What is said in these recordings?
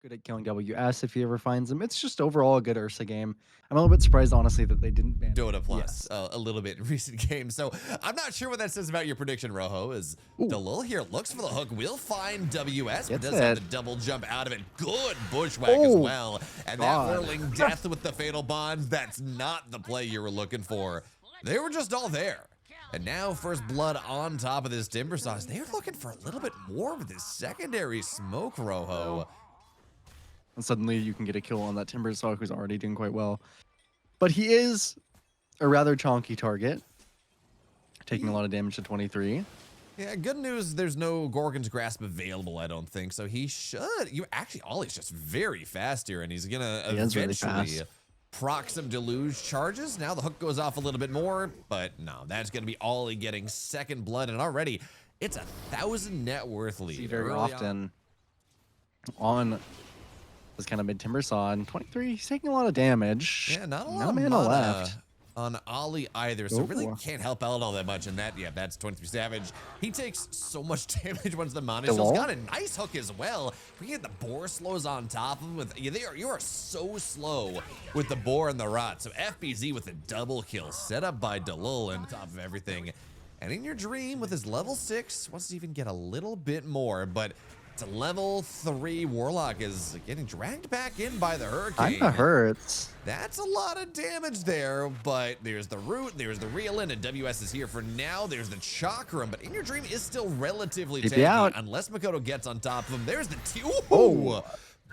good at killing WS if he ever finds them. It's just overall a good Ursa game. I'm a little bit surprised, honestly, that they didn't ban DOTA Plus Yes. a little bit in recent games. So I'm not sure what that says about your prediction, Rojo. As Ooh. Dalil here looks for the hook, will find WS, but Gets does have it. the double jump out of it. Good bushwhack as Oh, well. And God. that whirling death with the fatal bonds, that's not the play you were looking for. They were just all there. And now first blood on top of this Timber Sauce. They're looking for a little bit more with this secondary smoke, Rojo. And suddenly you can get a kill on that Timber Saw who's already doing quite well. But he is a rather chonky target, taking a lot of damage to 23. Yeah, good news, there's no Gorgon's Grasp available, I don't think. So he should. Actually, Ollie's just very fast here, and he's going to eventually proc some Deluge charges. Now the hook goes off a little bit more, but no, that's going to be Ollie getting second blood, and already it's 1,000 net worth lead. See very often on this kind of mid Timber Saw, and 23, he's taking a lot of damage. Yeah, not a lot no of mana mana left on Ollie either, so really can't help out all that much in that. Yeah, that's 23 Savage. He takes so much damage once the mana shield's got a nice hook as well. We get the boar slows on top of him with you are so slow with the boar and the rot. So FBZ with a double kill set up by Dalil on top of everything. And in your dream with his level 6 wants to even get a little bit more, but it's a level 3 Warlock is getting dragged back in by the Hurricane. Kinda hurts. That's a lot of damage there, but there's the root, there's the Reelin, and WS is here for now. There's the Chakram, but In Your Dream is still relatively tanky unless Makoto gets on top of him. There's the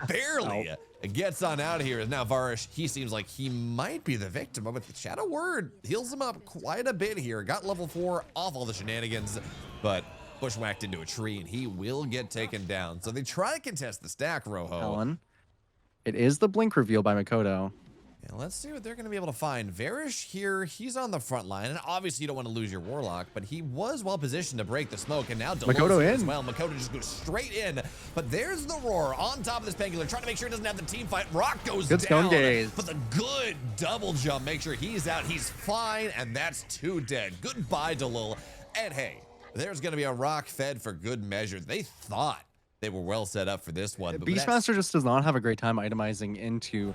barely gets on out of here. And now Varish, he seems like he might be the victim, but the Shadow Word heals him up quite a bit here. Got level 4 off all the shenanigans, but bushwhacked into a tree, and he will get taken down. So they try to contest the stack, Rojo. Talon. It is the blink reveal by Makoto. Yeah, let's see what they're going to be able to find. Varish here, he's on the front line, and obviously you don't want to lose your Warlock, but he was well positioned to break the smoke, and now Makoto in as well. Makoto just goes straight in, but there's the Roar on top of this Pengular, trying to make sure he doesn't have the team fight. Rock goes down, stone gaze. but the good double jump, make sure he's out. He's fine, and that's 2 dead. Goodbye, Dalil. And hey, there's going to be a Rock fed for good measure. They thought they were well set up for this one. But Beastmaster just does not have a great time itemizing into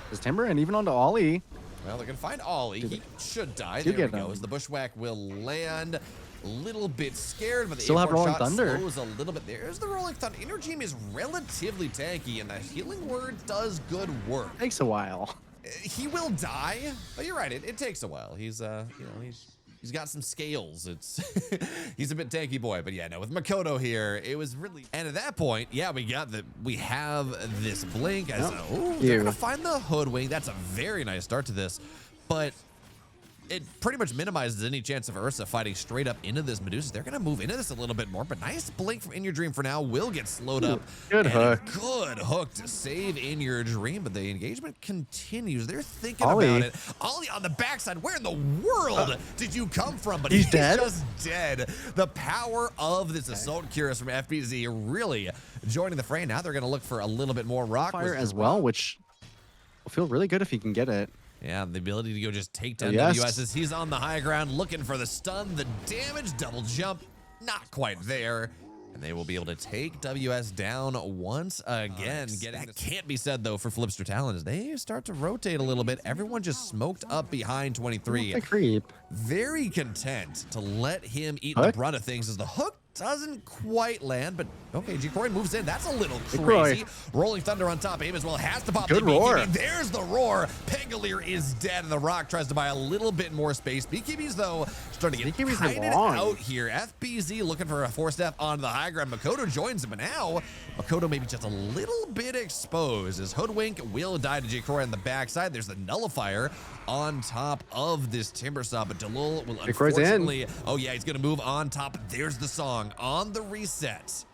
his Timber and even onto Ollie. Well, they're going to find Ollie. He should die. There he goes. The bushwhack will land. A little bit scared, but the still have Rolling shot Thunder. slows a little bit. There's the Rolling Thunder. Inner Dream is relatively tanky, and the Healing Word does good work. Takes a while. He will die, but you're right. It takes a while. He's he's got some scales. It's he's a bit tanky boy, but yeah, no, with Makoto here, it was really. And at that point, yeah, we have this blink as they're gonna find the Hoodwink. That's a very nice start to this, but it pretty much minimizes any chance of Ursa fighting straight up into this Medusa. They're gonna move into this a little bit more, but nice blink from In Your Dream for now. Will get slowed up. Good hook. Good hook to save In Your Dream, but the engagement continues. They're thinking about it. Ollie on the backside. Where in the world did you come from? But he's dead? just dead. The power of this Assault Cuirass from FBZ really joining the fray. Now they're gonna look for a little bit more rock Fire as well, which will feel really good if he can get it. Yeah, the ability to go just take down WS as he's on the high ground looking for the stun, the damage, double jump, not quite there. And they will be able to take WS down once again. That can't be said, though, for Flipster Talon as they start to rotate a little bit. Everyone just smoked up behind 23. Creep. Very content to let him eat the brunt of things as the hook doesn't quite land, but okay, G-Croy moves in. That's a little crazy. Rolling Thunder on top of him as well. Has to pop the BKB. There's the Roar. Pangolier is dead, and the Rock tries to buy a little bit more space. BKBs, though, starting to get kited out here. FBZ looking for a 4-step onto the high ground. Makoto joins him, but now Makoto maybe just a little bit exposed as Hoodwink will die to G-Croy on the backside. There's the Nullifier on top of this Timber Saw, but Dalil will unfortunately, oh yeah, he's gonna move on top. There's the song on the reset.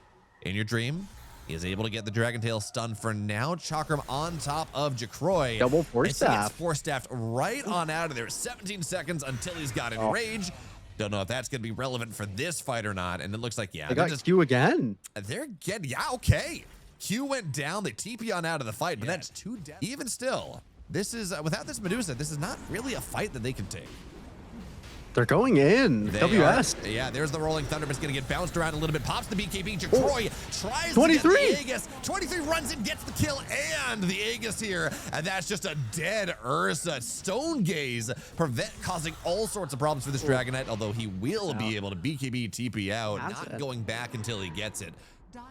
In Your Dream is able to get the Dragon Tail stun for now. Chakram on top of Jacroy. Double 4-staff. 4-staffed right on out of there. 17 seconds until he's got Enrage. Don't know if that's going to be relevant for this fight or not. And it looks like, yeah. They got Q again. They're getting, yeah, okay. Q went down. They TP on out of the fight, but that's 2 deaths. Even still, this is, without this Medusa, this is not really a fight that they can take. They're going in. WS. Yeah, there's the Rolling Thunder, but it's going to get bounced around a little bit. Pops the BKB. Jacroy tries 23. to get the Aegis. 23 runs in, gets the kill, and the Aegis here. And that's just a dead Ursa. Stone Gaze causing all sorts of problems for this Dragon Knight, although he will be able to BKB TP out, not going back until he gets it.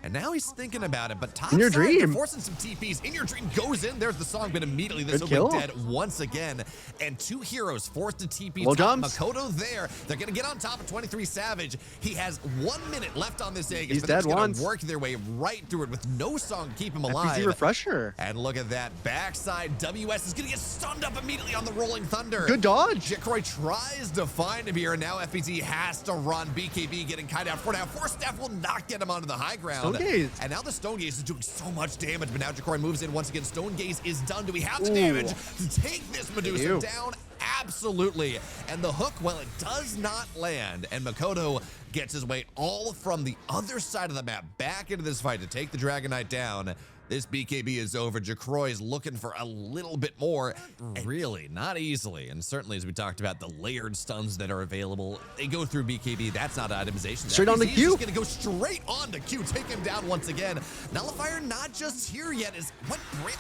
And now he's thinking about it, but top In Your side, they're Dream. forcing some TPs. In Your Dream goes in. There's the song, but immediately this will be dead once again. And two heroes forced to TP top. Makoto there. They're going to get on top of 23 Savage. He has 1 minute left on this Aegis. He's dead They're once. Gonna work their way right through it with no song to keep him alive. FBZ refresher. And look at that backside. WS is going to get stunned up immediately on the Rolling Thunder. Good dodge. Jacroy tries to find him here, and now FBZ has to run. BKB getting kite out for now. Force Staff will not get him onto the high ground. And now the Stone Gaze is doing so much damage, but now Jacroy moves in once again. Stone Gaze is done. Do we have the damage to take this Medusa down? Absolutely. And the hook, well, it does not land. And Makoto gets his way all from the other side of the map back into this fight to take the Dragon Knight down. This BKB is over. Jacroy is looking for a little bit more. Really, not easily. And certainly, as we talked about, the layered stuns that are available, they go through BKB. That's not itemization. Straight on the Q. He's going to go straight on the Q, take him down once again. Nullifier not just here yet.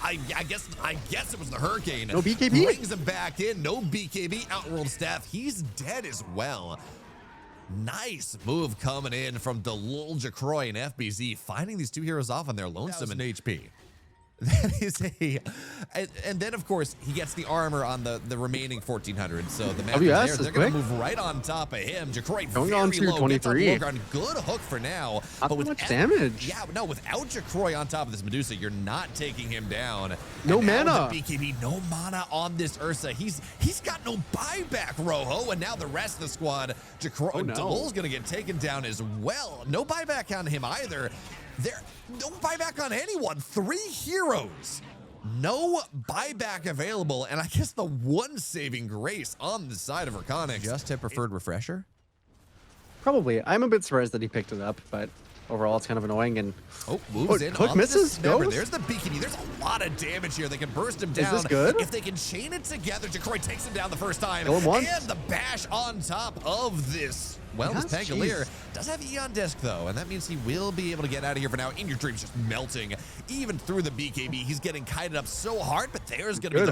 I guess it was the Hurricane. No BKB. Brings him back in. No BKB. Outworld Staff. He's dead as well. Nice move coming in from Delul, Jacroy, and FBZ, finding these two heroes off on their lonesome and HP. That is and then of course he gets the armor on the remaining 1400. So the map is there. They're going to move right on top of him. Jacroy going on to 23. Good hook for now, but with much damage. Yeah, no, without Jacroy on top of this Medusa, you're not taking him down. No mana. The BKB, no mana on this Ursa. He's got no buyback, Rojo, and now the rest of the squad. Jacroy, Delul's going to get taken down as well. No buyback on him either. No buyback on anyone. 3 heroes. No buyback available. And I guess the one saving grace on the side of REKONIX. Just a preferred refresher? Probably. I'm a bit surprised that he picked it up, but overall it's kind of annoying. And moves in. Hook misses. There's the BKB. There's a lot of damage here. They can burst him down. Is this good? If they can chain it together, Jacroy takes him down the first time. And the bash on top of this. Well, this Pangolier does have E on disc, though, and that means he will be able to get out of here for now. In Your Dream's just melting, even through the BKB. He's getting kited up so hard, but there's going to be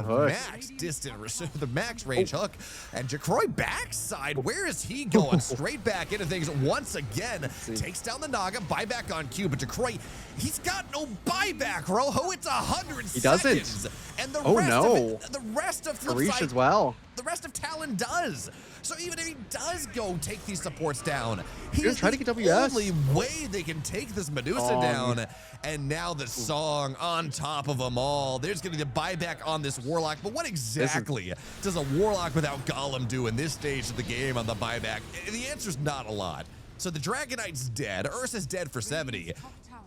the max range hook. And Jacroy backside, where is he going? Straight back into things once again. Takes down the Naga, buyback on Q, but Jacroy, he's got no buyback, Rojo. It's 100 seconds. He doesn't. And the rest of Flipside as well. The rest of Talon does. So even if he does go take these supports down, he's trying to get WS. Only way they can take this Medusa down. And now the song on top of them all. There's going to be the buyback on this Warlock. But what exactly does a Warlock without Golem do in this stage of the game on the buyback? The answer's not a lot. So the Dragon Knight's dead. Ursa's dead for 70.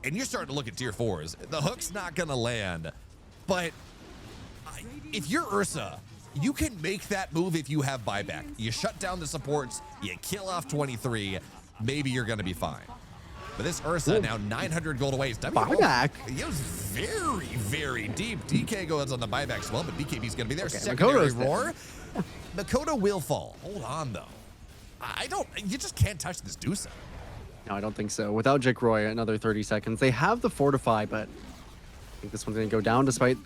And you're starting to look at tier 4s. The hook's not going to land. But if you're Ursa, you can make that move if you have buyback. You shut down the supports, you kill off 23, maybe you're going to be fine. But this Ursa now 900 gold away. Buyback? It was very, very deep. DK goes on the buyback as well, but BKB's going to be there. Secondary roar. Makoto will fall. Hold on, though. You just can't touch this Dusa. No, I don't think so. Without Jacroy, another 30 seconds. They have the Fortify, but I think this one's going to go down despite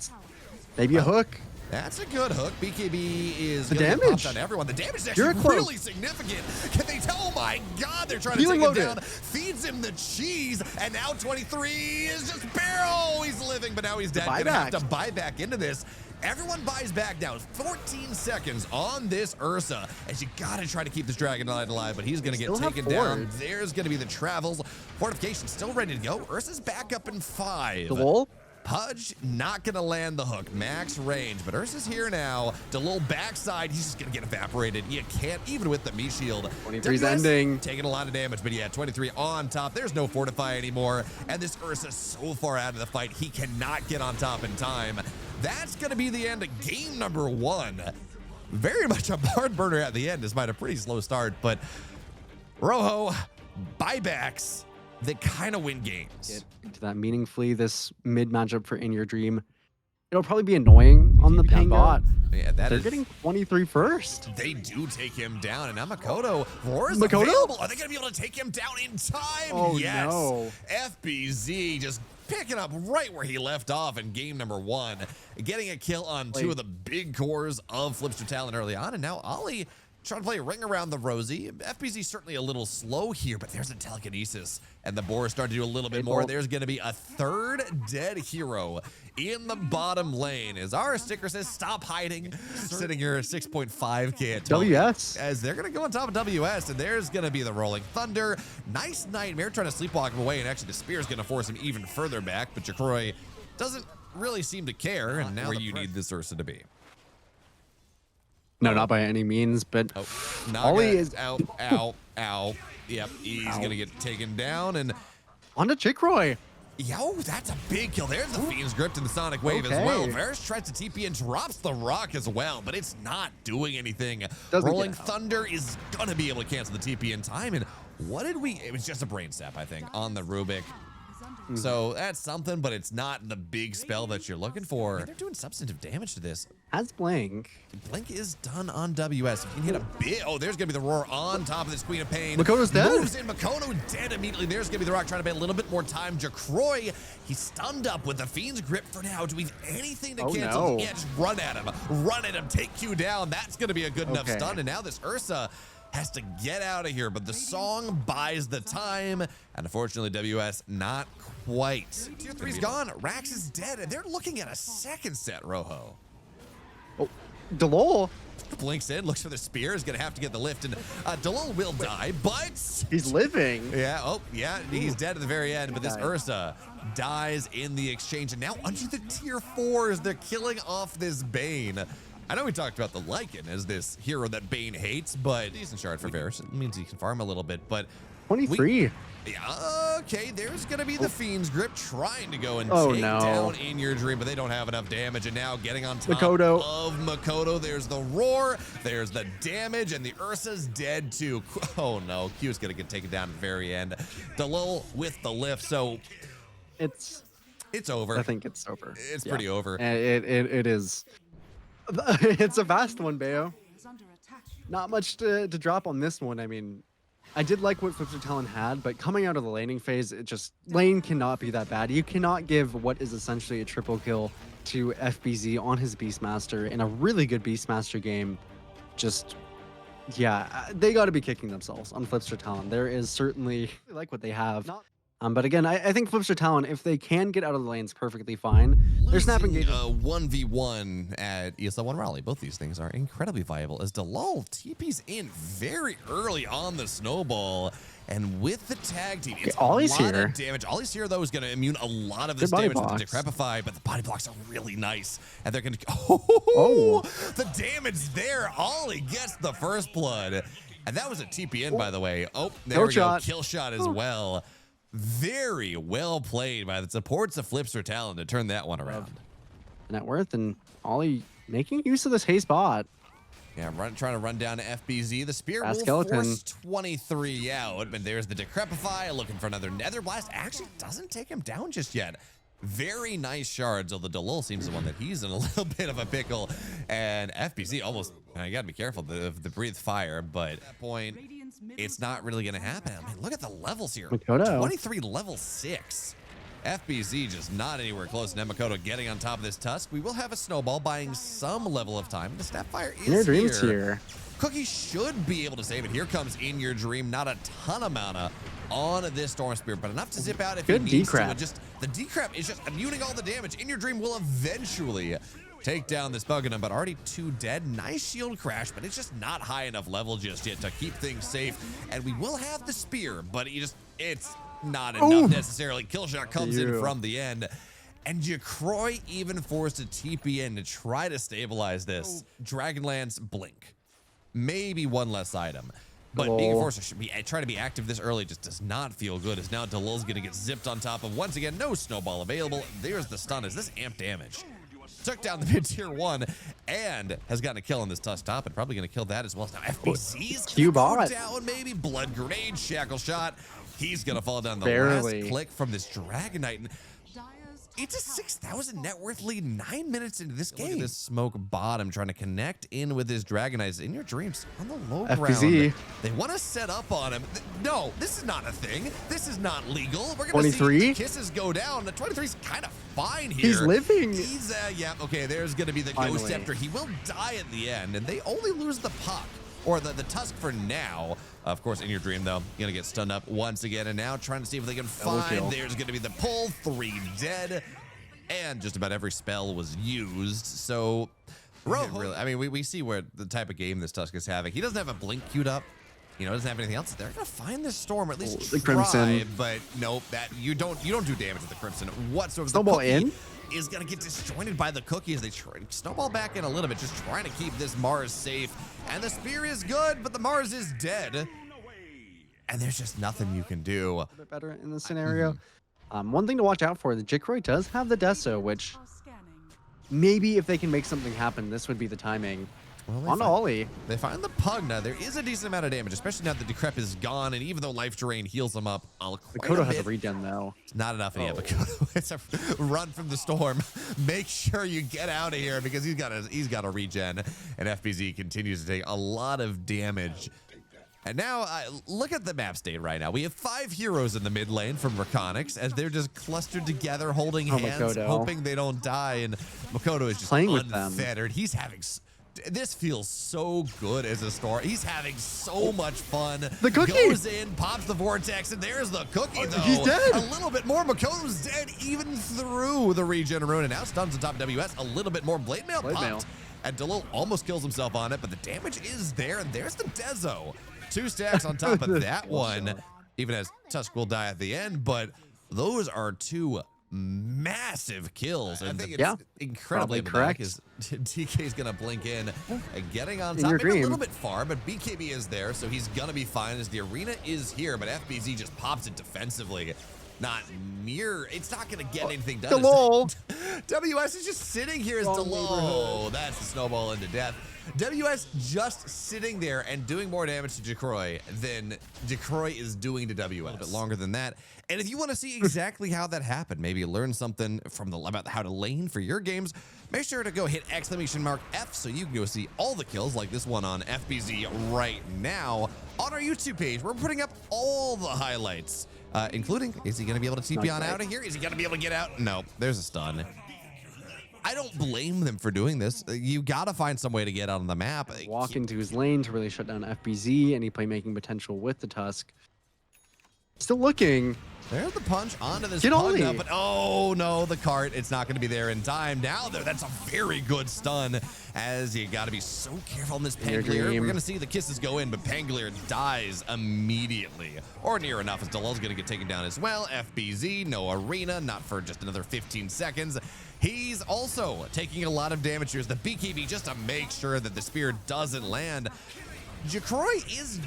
maybe a hook. That's a good hook. BKB is the going to damage on everyone. The damage is actually really significant. Can they tell? Oh my God, they're trying to take him down. Feeds him the cheese, and now 23 is just barrel. He's living, but now he's dead. Gonna have to buy back into this. Everyone buys back now. 14 seconds on this Ursa, as you gotta try to keep this Dragon Knight alive, but he's gonna get taken down. There's gonna be the travels. Fortification still ready to go. Ursa's back up in 5. The wall. Pudge not going to land the hook. Max range, but Ursa's here now. Delul backside, he's just going to get evaporated. You can't, even with the me shield. 23's ending. Taking a lot of damage, but yeah, 23 on top. There's no Fortify anymore, and this Ursa's so far out of the fight, he cannot get on top in time. That's going to be the end of game number 1. Very much a barn burner at the end, despite a pretty slow start, but Rojo, buybacks, they kind of win games. Get into that meaningfully. This mid matchup for In Your Dream It'll probably be annoying on the Pang bot. Yeah, They're getting 23 first. They do take him down, and now Makoto. Roar's Makoto? available. Are they going to be able to take him down in time? Oh, yes. no. FBZ just picking up right where he left off in game number 1, getting a kill on 2 of the big cores of Flipster Talon early on, and now Ollie trying to play a ring around the Rosie. FBZ certainly a little slow here, but there's a telekinesis, and the Boar is starting to do a little bit more. There's going to be a 3rd dead hero in the bottom lane. As our sticker says, stop hiding, sitting here at 6.5k at total. WS. As they're going to go on top of WS, and there's going to be the Rolling Thunder. Nice Nightmare trying to sleepwalk him away, and actually the Spear is going to force him even further back, but Jacroy doesn't really seem to care, and now where you need this Ursa to be. No, not by any means, but Ollie is out. Ow. Yep, he's going to get taken down, and on to Jacroy. Yo, that's a big kill. There's the Fiend's Grip and the Sonic Wave as well. Varus tries to TP and drops the rock as well, but it's not doing anything. Rolling Thunder is going to be able to cancel the TP in time. And what did we... It was just a brain step, I think, on the Rubik. So that's something, but it's not the big spell that you're looking for. They're doing substantive damage to this. As Blink. Blink is done on WS. If you can hit a bit. Oh, there's going to be the Roar on top of this Queen of Pain. Makoto's dead. Moves in. Makoto dead immediately. There's going to be the Rock trying to buy a little bit more time. Jacroy, he's stunned up with the Fiend's Grip for now. Do we have anything to cancel? No. Yeah, just run at him. Run at him. Take Q down. That's going to be a good enough stun. And now this Ursa has to get out of here, but the song buys the time, and unfortunately WS not quite. Tier 3's gone, Rax is dead, and they're looking at a 2nd set, Rojo. Oh, Delol blinks in, looks for the Spear, is gonna have to get the lift, and Delol will die, but he's living. Yeah, he's dead at the very end, but this Ursa dies in the exchange, and now under the tier 4s, they're killing off this Bane. I know we talked about the Lycan as this hero that Bane hates, but decent shard for Varus. It means he can farm a little bit, but 23. Okay, there's going to be the Fiend's Grip trying to go and take down In Your Dream, but they don't have enough damage, and now getting on top of Makoto. There's the Roar, there's the damage, and the Ursa's dead too. Oh no, Q's going to get taken down at the very end. Delul with the lift, so it's over. I think it's over. It's pretty over. It is. It's a vast one, Bayo. Not much to drop on this one. I mean, I did like what Flipster Talon had, but coming out of the laning phase, lane cannot be that bad. You cannot give what is essentially a triple kill to FBZ on his Beastmaster in a really good Beastmaster game. They got to be kicking themselves on Flipster Talon. There is certainly like what they have. But again, I think Flipster Talon, if they can get out of the lanes perfectly fine, they're snapping gauges. 1v1 at ESL 1 Raleigh. Both these things are incredibly viable as Delul TP's in very early on the snowball. And with the tag team, it's Ollie's a lot here. of damage. Ollie's here, though, is going to immune a lot of this damage with the Decrepify, but the body blocks are really nice. And they're going to... The damage there. Ollie gets the first blood. And that was a TPN, by the way. Oh, there we go. Kill shot as well. Very well played by the supports of Flipster Talon to turn that one around. Net worth and Ollie making use of this haste bot. Yeah, trying to run down to FBZ. The Spear will force 23 out, but there's the Decrepify looking for another Nether Blast. Actually doesn't take him down just yet. Very nice shards, although Delul seems the one that he's in a little bit of a pickle. And FBZ almost, you gotta be careful of the breathe fire, but at that point, it's not really gonna happen. I mean, look at the levels here. Makoto. 23 level 6. FBZ just not anywhere close. Nemakoto getting on top of this Tusk. We will have a snowball buying some level of time. The Snapfire is here. Cookie should be able to save it. Here comes In Your Dream. Not a ton of mana on this Storm Spear, but enough to zip out if he needs to. The decrep is just immuning all the damage. In Your Dream will eventually take down this Buggenum, but already 2 dead. Nice shield crash, but it's just not high enough level just yet to keep things safe. And we will have the Spear, but it's not enough necessarily. Killshot comes in from the end. And Jacroy even forced a TP in to try to stabilize this. Dragonlance Blink. Maybe one less item. But being forced to try to be active this early just does not feel good, as now Delul's going to get zipped on top of. Once again, no snowball available. There's the stun. Is this amp damage? Took down the mid tier 1 and has gotten a kill on this Tusk top and probably going to kill that as well. Now FBZ's going down, maybe. Blood Grenade, Shackle Shot. He's going to fall down the last click from this Dragonite. And It's a 6,000 net worth lead 9 minutes into this game. Look at this smoke bottom trying to connect in with his Dragon Eyes in your dreams on the low FBZ. ground. They want to set up on him. No, this is not a thing. This is not legal. We're going to see 23? the kisses go down. The 23's kind of fine here. He's living. He's, yeah, okay, there's going to be the Finally. Ghost Scepter. He will die at the end, and they only lose the puck. Or the tusk for now. Of course, in your dream, though, gonna get stunned up once again, and now trying to see if they can find. There's gonna be the pull, 3 dead, and just about every spell was used. So, really, I mean, we see where the type of game this tusk is having. He doesn't have a blink queued up. You know, doesn't have anything else. They're gonna find this storm, or at least the try, Crimson. but nope, that you don't do damage with the Crimson whatsoever. Snowball in. Is going to get disjointed by the cookie as they try to snowball back in a little bit, just trying to keep this Mars safe. And the spear is good, but the Mars is dead. And there's just nothing you can do. A bit better in this scenario. One thing to watch out for, the Jikroy does have the Deso, which maybe if they can make something happen, this would be the timing. Well, on Ollie. They find the Pug now. There is a decent amount of damage, especially now that Decrep is gone, and even though Life Drain heals him up, Makoto has a regen though. It's not enough. Yeah, Makoto. It's a run from the storm. Make sure you get out of here because he's got a regen, and FBZ continues to take a lot of damage. And now, look at the map state right now. We have 5 heroes in the mid lane from REKONIX as they're just clustered together, holding hands, Makoto. hoping they don't die. And Makoto is just Playing with them. unfettered. He's having... This feels so good as a story. He's having so much fun. The cookie goes in, pops the vortex, and there's the cookie, though. He's dead. A little bit more. Makoto's dead even through the regen rune. And now stuns on top of WS. A little bit more. Blade Mail popped. And Delil almost kills himself on it, but the damage is there. And there's the Dezo. 2 stacks on top of that one. Even as Tusk will die at the end, but those are 2 massive kills. And I think it's incredibly correct. DK is going to blink in, getting on top, maybe a little bit far, but BKB is there, so he's going to be fine as the arena is here, but FBZ just pops it defensively. Not near, it's not going to get anything done. WS is just sitting here as Delil. That's the snowball into death. WS just sitting there and doing more damage to Jikroy than Jikroy is doing to WS. A little bit longer than that. And if you want to see exactly how that happened, maybe learn something from about how to lane for your games, make sure to go hit !F so you can go see all the kills like this one on FBZ right now on our YouTube page. We're putting up all the highlights, including, is he going to be able to TP on out of here? Is he going to be able to get out? No, there's a stun. I don't blame them for doing this. You got to find some way to get out on the map. Walk into his lane to really shut down FBZ, any playmaking potential with the Tusk. Still looking. There's the punch onto this pug now, but oh no, the cart, it's not going to be there in time. Now there, that's a very good stun, as you got to be so careful in this Pangolier. We're going to see the kisses go in, but Pangolier dies immediately, or near enough, as Delil's going to get taken down as well. FBZ, no arena, not for just another 15 seconds. He's also taking a lot of damage here as the BKB just to make sure that the spear doesn't land. Jikroy is...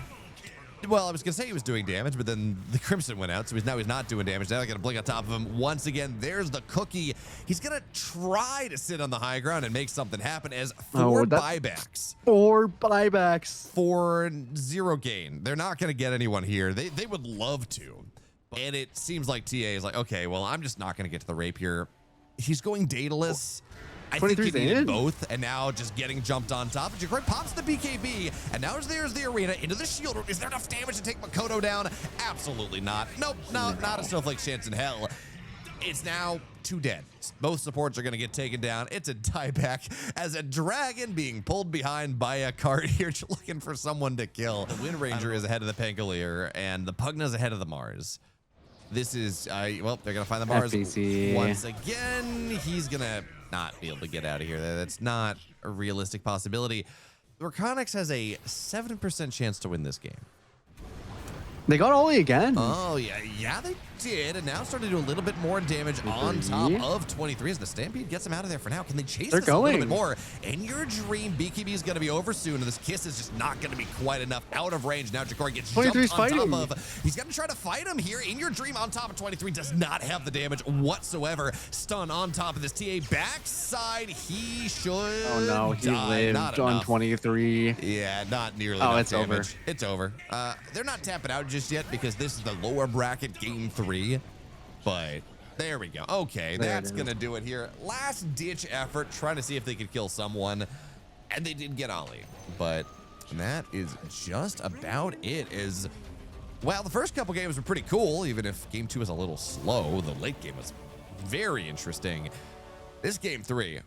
Well, I was going to say he was doing damage, but then the Crimson went out, so now he's not doing damage. Now they're going to blink on top of him. Once again, there's the cookie. He's going to try to sit on the high ground and make something happen as 4 buybacks. 4 buybacks. For 0 gain. They're not going to get anyone here. They would love to. And it seems like TA is like, okay, well, I'm just not going to get to the rapier. He's going dataless. I think he needed both, and now just getting jumped on top. Jikroy pops the BKB, and now there's the arena into the shield room. Is there enough damage to take Makoto down? Absolutely not. Nope, no, not a snowflake chance in hell. It's now 2 dead. Both supports are going to get taken down. It's a dieback as a dragon being pulled behind by a cart here, looking for someone to kill. The Wind Ranger is ahead of the Pangolier, and the Pugna's ahead of the Mars. This is, well, they're going to find the Mars FBC. once again. He's going to not be able to get out of here. That's not a realistic possibility. REKONIX has a 7% chance to win this game. They got Ollie again. Oh, yeah, they did. And now starting to do a little bit more damage on top of 23 as the Stampede gets him out of there for now. Can they chase this a little bit more? In your dream, BKB is going to be over soon, and this kiss is just not going to be quite enough out of range. Now Jikroy gets jumped on top of. He's going to try to fight him here. In your dream, on top of 23, does not have the damage whatsoever. Stun on top of this TA backside. He should. Oh no, he lived on 23. Yeah, not nearly enough it's damage. over. It's over. They're not tapping out just yet because this is the lower bracket game 3, but There we go. Okay, that's going to do it here. Last ditch effort, trying to see if they could kill someone. And they did get Ollie. But that is just about it. Well, the first couple games were pretty cool, even if game 2 was a little slow. The late game was very interesting. This game 3,